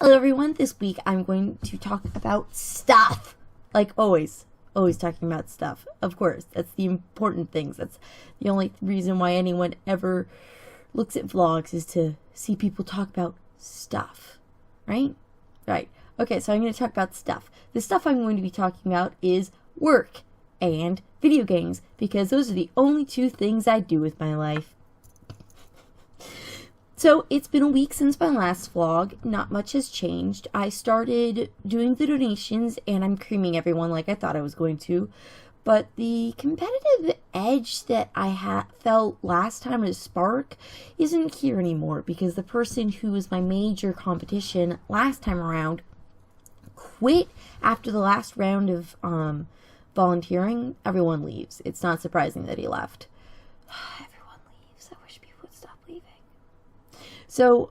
Hello everyone, this week I'm going to talk about stuff. Like always talking about stuff. Of course, that's the important things. That's the only reason why anyone ever looks at vlogs is to see people talk about stuff. Right? Right. Okay, so I'm going to talk about stuff. The stuff I'm going to be talking about is work and video games, because those are the only two things I do with my life. So, it's been a week since my last vlog. Not much has changed. I started doing the donations, and I'm creaming everyone like I thought I was going to. But the competitive edge that I felt last time at Spark isn't here anymore, because the person who was my major competition last time around quit after the last round of volunteering. Everyone leaves. It's not surprising that he left. Everyone leaves. I wish people would stop leaving. So,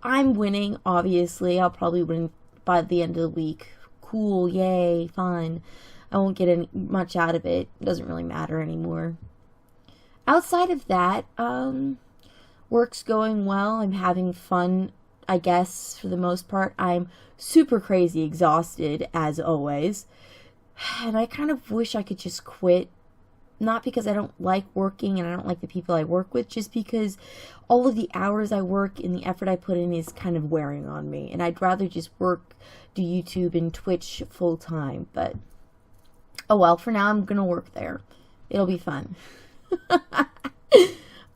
I'm winning, obviously. I'll probably win by the end of the week. Cool, yay, fun. I won't get much out of it. It doesn't really matter anymore. Outside of that, work's going well. I'm having fun, I guess, for the most part. I'm super crazy exhausted, as always. And I kind of wish I could just quit. Not because I don't like working and I don't like the people I work with, just because all of the hours I work and the effort I put in is kind of wearing on me. And I'd rather just do YouTube and Twitch full time. But, oh well, for now I'm going to work there. It'll be fun.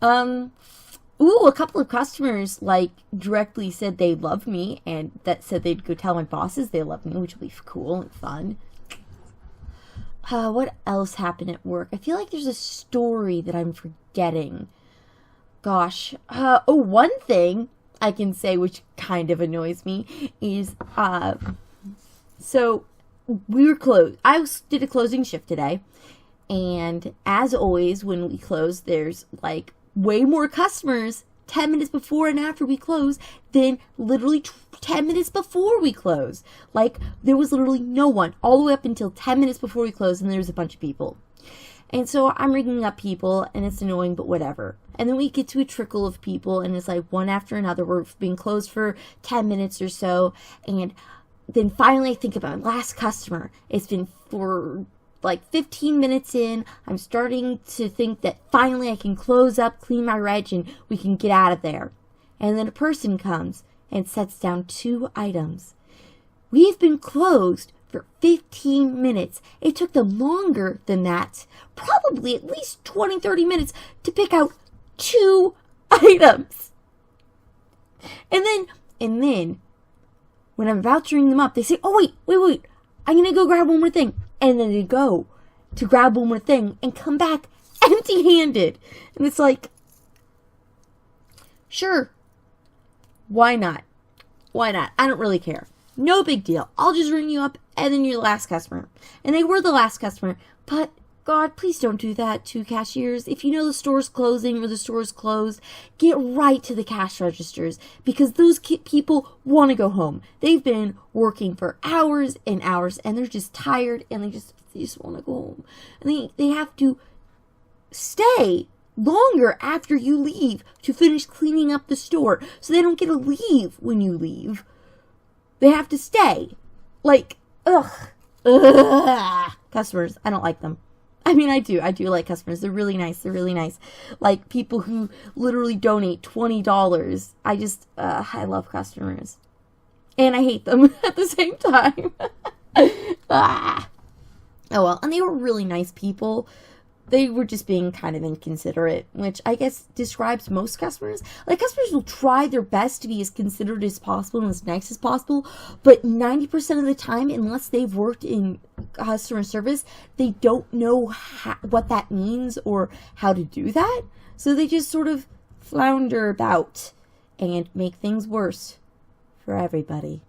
A couple of customers, directly said they love me, and that said they'd go tell my bosses they love me, which will be cool and fun. What else happened at work? I feel like there's a story that I'm forgetting. Gosh. One thing I can say, which kind of annoys me, is, so we were closed. I did a closing shift today, and as always, when we close, there's, way more customers 10 minutes before and after we close than literally 10 minutes before we close. There was literally no one all the way up until 10 minutes before we closed, and there was a bunch of people. And so I'm ringing up people, and it's annoying, but whatever. And then we get to a trickle of people, and it's one after another. We're being closed for 10 minutes or so, and then finally I think about my last customer. It's been for 15 minutes in, I'm starting to think that finally I can close up, clean my reg, and we can get out of there. And then a person comes and sets down 2 items. We've been closed for 15 minutes. It took them longer than that, probably at least 20, 30 minutes, to pick out 2 items. And then, when I'm about to ring them up, they say, oh, wait, I'm going to go grab one more thing. And then they go to grab one more thing and come back empty-handed. And it's sure, why not? Why not? I don't really care. No big deal. I'll just ring you up and then you're the last customer. And they were the last customer. But, God, please don't do that to cashiers. If you know the store's closing or the store's closed, get right to the cash registers, because those people want to go home. They've been working for hours and hours, and they're just tired, and they just want to go home. And they have to stay longer after you leave to finish cleaning up the store, so they don't get to leave when you leave. They have to stay. Ugh. Customers, I don't like them. I mean, I do like customers. They're really nice. People who literally donate $20. I love customers. And I hate them at the same time. Oh well, and they were really nice people. They were just being kind of inconsiderate, which I guess describes most customers. Customers will try their best to be as considerate as possible and as nice as possible, but 90% of the time, unless they've worked in customer service, they don't know what that means or how to do that. So they just sort of flounder about and make things worse for everybody.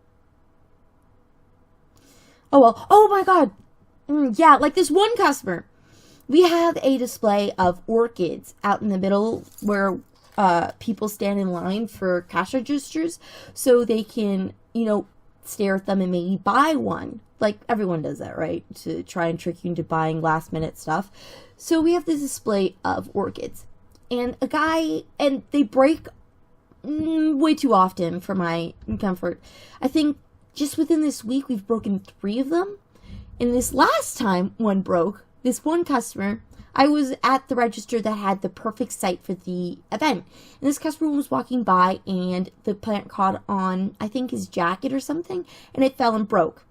Oh well, oh my God. Yeah, this one customer. We have a display of orchids out in the middle where people stand in line for cash registers so they can, stare at them and maybe buy one. Everyone does that, right? To try and trick you into buying last minute stuff. So we have this display of orchids. And they break way too often for my comfort. I think just within this week, we've broken 3 of them. And this last time one broke, this one customer, I was at the register that had the perfect site for the event. And this customer was walking by and the plant caught on, I think, his jacket or something, and it fell and broke.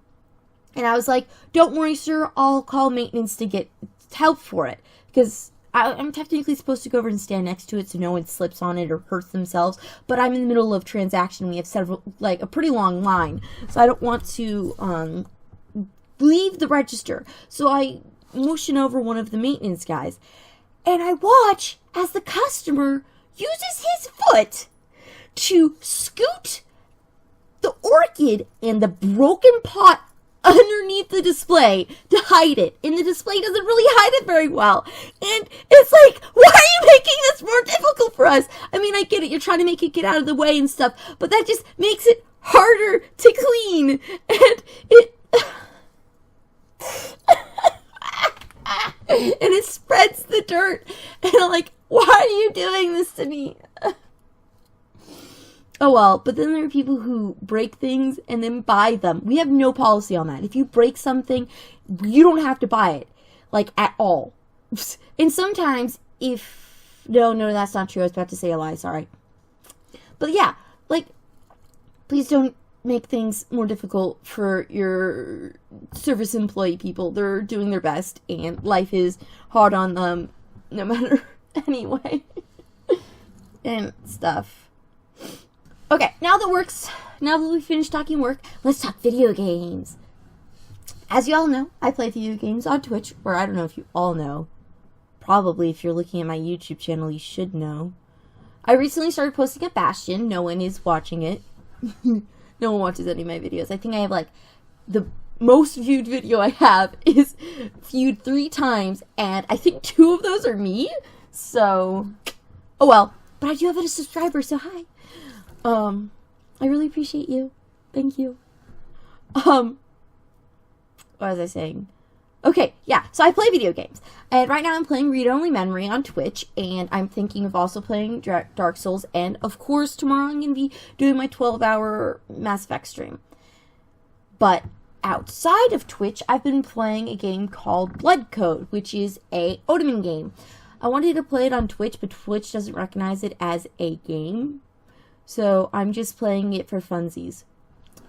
And I was like, don't worry, sir, I'll call maintenance to get help for it. Because I'm technically supposed to go over and stand next to it so no one slips on it or hurts themselves. But I'm in the middle of transaction. We have a pretty long line. So I don't want to leave the register. So I motion over one of the maintenance guys. And I watch as the customer uses his foot to scoot the orchid and the broken pot underneath the display to hide it. And the display doesn't really hide it very well. And it's like, why are you making this more difficult for us? I mean, I get it. You're trying to make it get out of the way and stuff. But that just makes it harder to clean. And it... and it spreads the dirt. And I'm like, why are you doing this to me? Oh well, but then there are people who break things and then buy them. We have no policy on that. If you break something, you don't have to buy it. Like, at all. And sometimes no, that's not true. I was about to say a lie, sorry. But yeah, like, please don't make things more difficult for your service employee people. They're doing their best, and life is hard on them no matter anyway. And stuff. Okay, now that we finished talking work, let's talk video games. As you all know, I play video games on Twitch, or I don't know if you all know. Probably if you're looking at my YouTube channel, you should know. I recently started posting at Bastion. No one is watching it. No one watches any of my videos. I think I have, like, the most viewed video I have is viewed 3 times, and I think 2 of those are me. So, oh well. But I do have a subscriber, so hi. I really appreciate you. Thank you. What was I saying? Okay, yeah, so I play video games. And right now I'm playing Read Only Memory on Twitch, and I'm thinking of also playing Dark Souls, and of course tomorrow I'm going to be doing my 12-hour Mass Effect stream. But outside of Twitch, I've been playing a game called Blood Code, which is a Ottoman game. I wanted to play it on Twitch, but Twitch doesn't recognize it as a game. So I'm just playing it for funsies.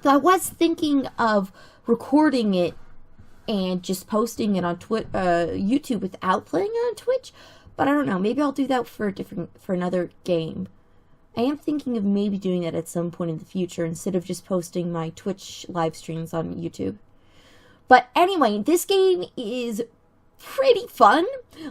So I was thinking of recording it and just posting it on YouTube without playing it on Twitch, but I don't know. Maybe I'll do that for another game. I am thinking of maybe doing that at some point in the future instead of just posting my Twitch live streams on YouTube. But anyway, this game is pretty fun.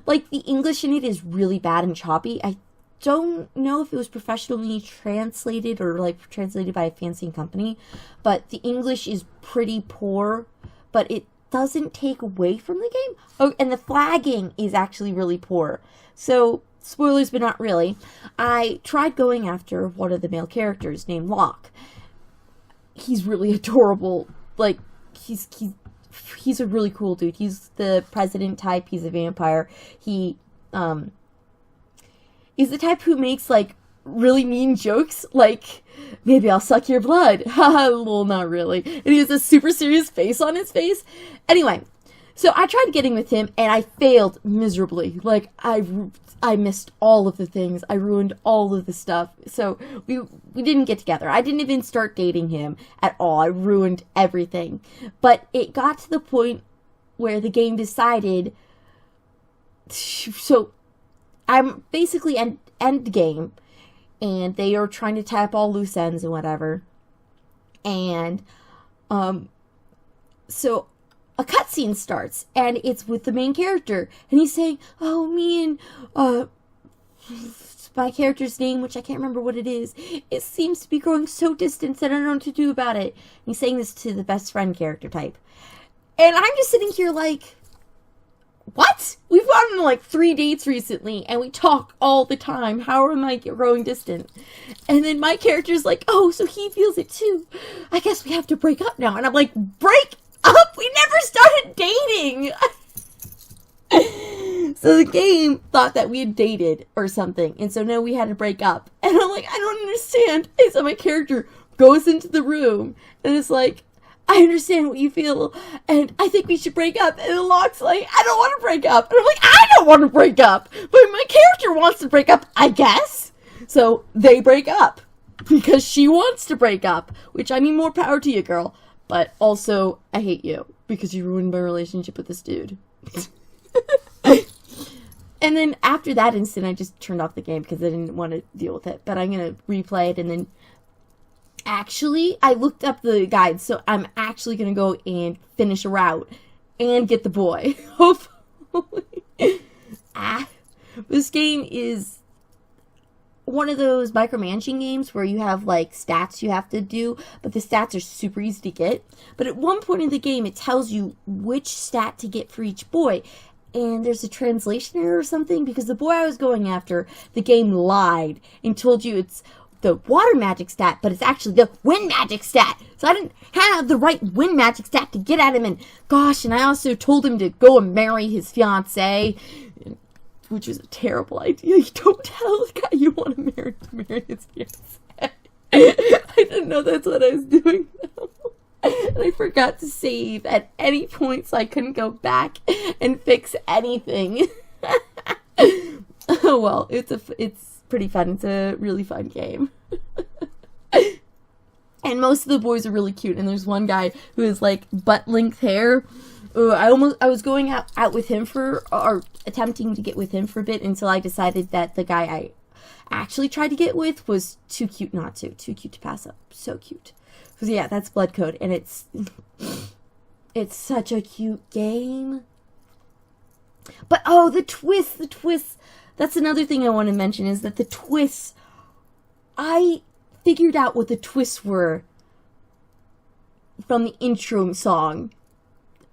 Like, the English in it is really bad and choppy. I don't know if it was professionally translated or like translated by a fancy company, but the English is pretty poor, but it doesn't take away from the game. Oh, and the flagging is actually really poor. So, spoilers, but not really. I tried going after one of the male characters named Locke. He's really adorable. Like, he's a really cool dude. He's the president type. He's a vampire. He's the type who makes, like, really mean jokes, like, maybe I'll suck your blood. Haha, well, not really. And he has a super serious face on his face. Anyway, so I tried getting with him, and I failed miserably. Like, I missed all of the things. I ruined all of the stuff. So, we didn't get together. I didn't even start dating him at all. I ruined everything. But it got to the point where the game decided, so I'm basically end game, and they are trying to tap all loose ends and whatever. And so a cutscene starts, and it's with the main character, and he's saying, "Oh, me and my character's name, which I can't remember what it is. It seems to be growing so distant that I don't know what to do about it." And he's saying this to the best friend character type, and I'm just sitting here like, what? We've gone on like 3 dates recently, and we talk all the time. How am I growing distant? And then my character's like, oh, so he feels it too. I guess we have to break up now. And I'm like, break up? We never started dating! So the game thought that we had dated or something, and so now we had to break up. And I'm like, I don't understand. And so my character goes into the room, and it's like, I understand what you feel, and I think we should break up. And Locke's like, I don't want to break up. And I'm like, I don't want to break up, but my character wants to break up, I guess. So they break up because she wants to break up, which, I mean, more power to you, girl. But also, I hate you because you ruined my relationship with this dude. And then after that instant, I just turned off the game because I didn't want to deal with it. But I'm going to replay it, and then actually, I looked up the guide, so I'm actually going to go and finish a route and get the boy. Hopefully. This game is one of those micromanaging games where you have, like, stats you have to do, but the stats are super easy to get. But at one point in the game, it tells you which stat to get for each boy. And there's a translation error or something, because the boy I was going after, the game lied and told you it's the water magic stat, but it's actually the wind magic stat. So I didn't have the right wind magic stat to get at him, and gosh, and I also told him to go and marry his fiancée, which was a terrible idea. You don't tell the guy you want to marry his fiancée. I didn't know that's what I was doing, though. And I forgot to save at any point, so I couldn't go back and fix anything. Oh well, it's pretty fun. It's a really fun game. And most of the boys are really cute. And there's one guy who has like butt length hair. I was going out with him or attempting to get with him for a bit until I decided that the guy I actually tried to get with was too cute not to. Too cute to pass up. So cute. So yeah, that's Blood Code, and it's such a cute game. But oh, the twists. That's another thing I want to mention, is that the twists, I figured out what the twists were from the intro song.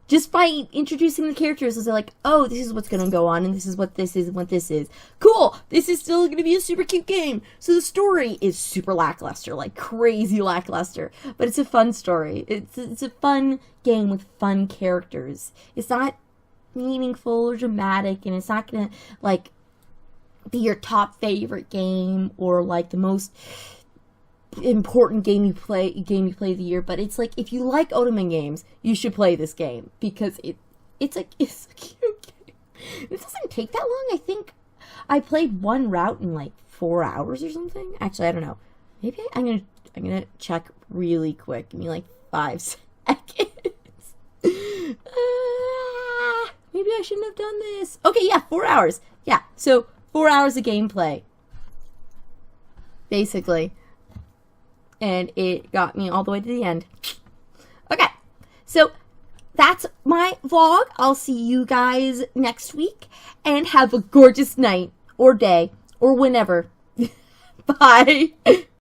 Just by introducing the characters, I was like, oh, this is what's going to go on, and this is what this is, and what this is. Cool! This is still going to be a super cute game. So the story is super lackluster, like crazy lackluster. But it's a fun story. It's a fun game with fun characters. It's not meaningful or dramatic, and it's not going to, like, be your top favorite game or, like, the most important game you play of the year, but it's like, if you like Ottoman games, you should play this game because it's a cute game. It doesn't take that long. I think I played one route in like 4 hours or something. Actually, I don't know. Maybe I'm gonna check really quick. Give me like 5 seconds. Maybe I shouldn't have done this. Okay, yeah, 4 hours. Yeah, so 4 hours of gameplay, basically. And it got me all the way to the end. Okay, so that's my vlog. I'll see you guys next week. And have a gorgeous night, or day, or whenever. Bye.